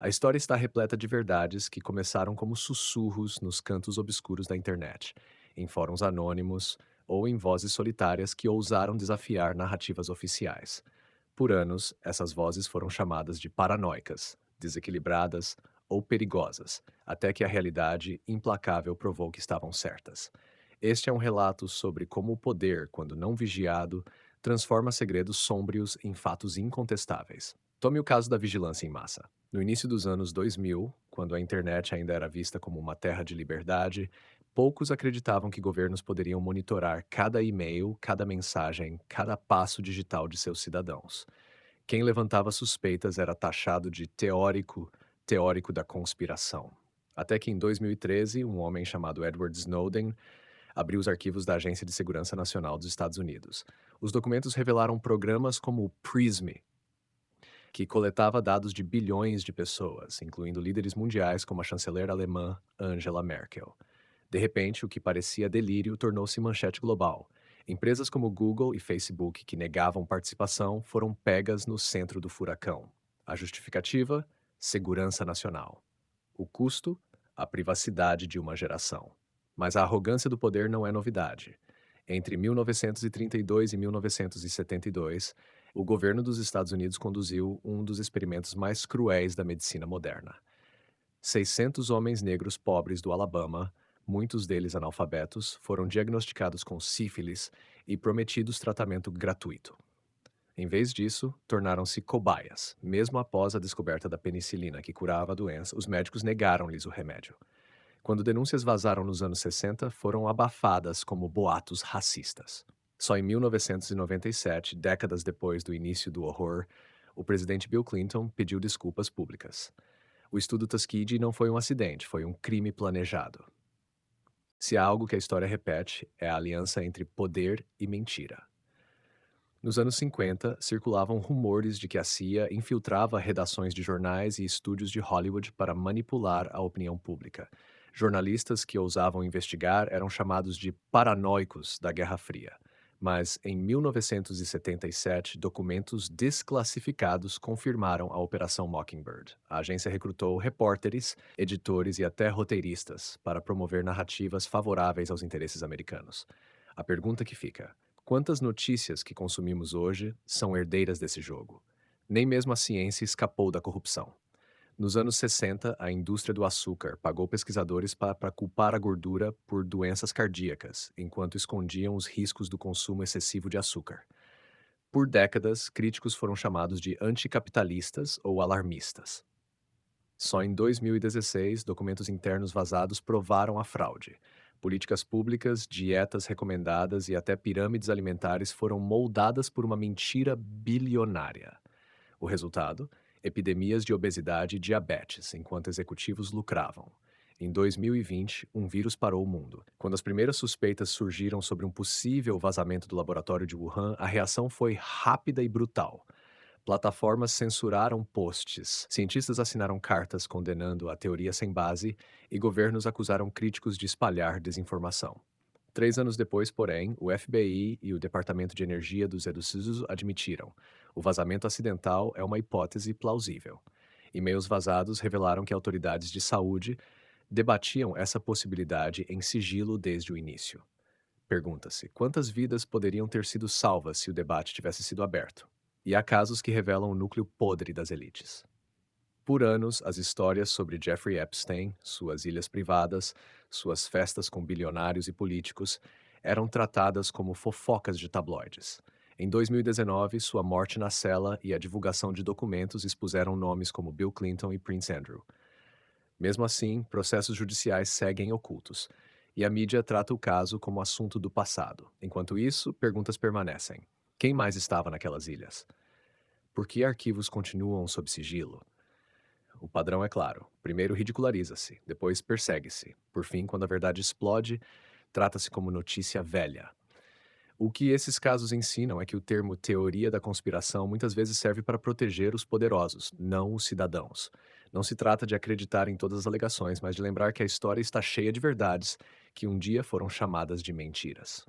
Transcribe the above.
A história está repleta de verdades que começaram como sussurros nos cantos obscuros da internet, em fóruns anônimos ou em vozes solitárias que ousaram desafiar narrativas oficiais. Por anos, essas vozes foram chamadas de paranoicas, desequilibradas ou perigosas, até que a realidade implacável provou que estavam certas. Este é um relato sobre como o poder, quando não vigiado, transforma segredos sômbrios em fatos incontestáveis. Tome o caso da vigilância em massa. No início dos anos 2000, quando a internet ainda era vista como uma terra de liberdade, poucos acreditavam que governos poderiam monitorar cada e-mail, cada mensagem, cada passo digital de seus cidadãos. Quem levantava suspeitas era taxado de teórico da conspiração. Até que em 2013, um homem chamado Edward Snowden abriu os arquivos da Agência de Segurança Nacional dos Estados Unidos. Os documentos revelaram programas como o PRISM, que coletava dados de bilhões de pessoas, incluindo líderes mundiais como a chanceler alemã Angela Merkel. De repente, o que parecia delírio tornou-se manchete global. Empresas como Google e Facebook, que negavam participação, foram pegas no centro do furacão. A justificativa? Segurança nacional. O custo? A privacidade de uma geração. Mas a arrogância do poder não é novidade. Entre 1932 e 1972, o governo dos Estados Unidos conduziu um dos experimentos mais cruéis da medicina moderna. 600 homens negros pobres do Alabama, muitos deles analfabetos, foram diagnosticados com sífilis e prometidos tratamento gratuito. Em vez disso, tornaram-se cobaias. Mesmo após a descoberta da penicilina que curava a doença, os médicos negaram-lhes o remédio. Quando denúncias vazaram nos anos 60, foram abafadas como boatos racistas. Só em 1997, décadas depois do início do horror, o presidente Bill Clinton pediu desculpas públicas. O estudo Tuskegee não foi um acidente, foi um crime planejado. Se há algo que a história repete, é a aliança entre poder e mentira. Nos anos 50, circulavam rumores de que a CIA infiltrava redações de jornais e estúdios de Hollywood para manipular a opinião pública. Jornalistas que ousavam investigar eram chamados de paranoicos da Guerra Fria. Mas, em 1977, documentos desclassificados confirmaram a Operação Mockingbird. A agência recrutou repórteres, editores e até roteiristas para promover narrativas favoráveis aos interesses americanos. A pergunta que fica: quantas notícias que consumimos hoje são herdeiras desse jogo? Nem mesmo a ciência escapou da corrupção. Nos anos 60, a indústria do açúcar pagou pesquisadores para culpar a gordura por doenças cardíacas, enquanto escondiam os riscos do consumo excessivo de açúcar. Por décadas, críticos foram chamados de anticapitalistas ou alarmistas. Só em 2016, documentos internos vazados provaram a fraude. Políticas públicas, dietas recomendadas e até pirâmides alimentares foram moldadas por uma mentira bilionária. O resultado? Epidemias de obesidade e diabetes, enquanto executivos lucravam. Em 2020, um vírus parou o mundo. Quando as primeiras suspeitas surgiram sobre um possível vazamento do laboratório de Wuhan, a reação foi rápida e brutal. Plataformas censuraram posts, cientistas assinaram cartas condenando a teoria sem base e governos acusaram críticos de espalhar desinformação. 3 anos depois, porém, o FBI e o Departamento de Energia dos Estados Unidos admitiram: o vazamento acidental é uma hipótese plausível. E-mails vazados revelaram que autoridades de saúde debatiam essa possibilidade em sigilo desde o início. Pergunta-se: quantas vidas poderiam ter sido salvas se o debate tivesse sido aberto? E há casos que revelam o núcleo podre das elites. Por anos, as histórias sobre Jeffrey Epstein, suas ilhas privadas, suas festas com bilionários e políticos, eram tratadas como fofocas de tabloides. Em 2019, sua morte na cela e a divulgação de documentos expuseram nomes como Bill Clinton e Prince Andrew. Mesmo assim, processos judiciais seguem ocultos, e a mídia trata o caso como assunto do passado. Enquanto isso, perguntas permanecem. Quem mais estava naquelas ilhas? Por que arquivos continuam sob sigilo? O padrão é claro. Primeiro ridiculariza-se, depois persegue-se. Por fim, quando a verdade explode, trata-se como notícia velha. O que esses casos ensinam é que o termo teoria da conspiração muitas vezes serve para proteger os poderosos, não os cidadãos. Não se trata de acreditar em todas as alegações, mas de lembrar que a história está cheia de verdades que um dia foram chamadas de mentiras.